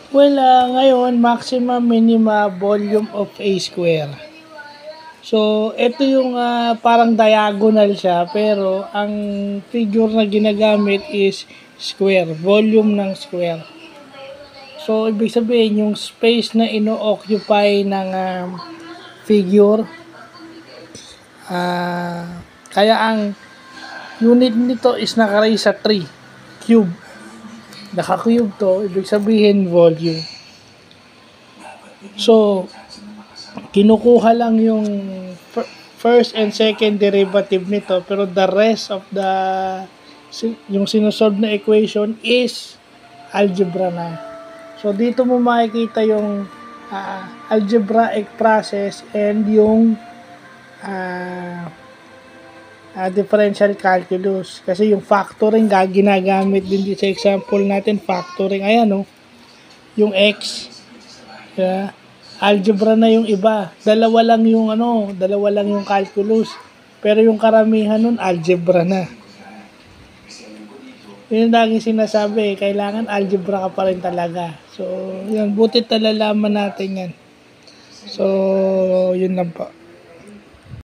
Well, ngayon, maximum minima volume of A square. So, ito yung parang diagonal siya, pero ang figure na ginagamit is square, volume ng square. So, ibig sabihin, yung space na ino-occupy ng figure, kaya ang unit nito is naka-raise sa 3, cube. Naka-cube to, ibig sabihin volume. So, kinukuha lang yung first and second derivative nito, pero the rest of the yung sinusolve na equation is algebra na. So, dito mo makikita yung algebraic process and yung differential calculus. Kasi yung factoring, ginagamit din sa example natin, factoring. Ayan, no? Yung x, yeah, algebra na yung iba. Dalawa lang yung calculus. Pero yung karamihan nun, algebra na. Yun yung laging sinasabi, kailangan algebra ka pa rin talaga. So, yun, buti talalaman natin yan. So, yun lang po.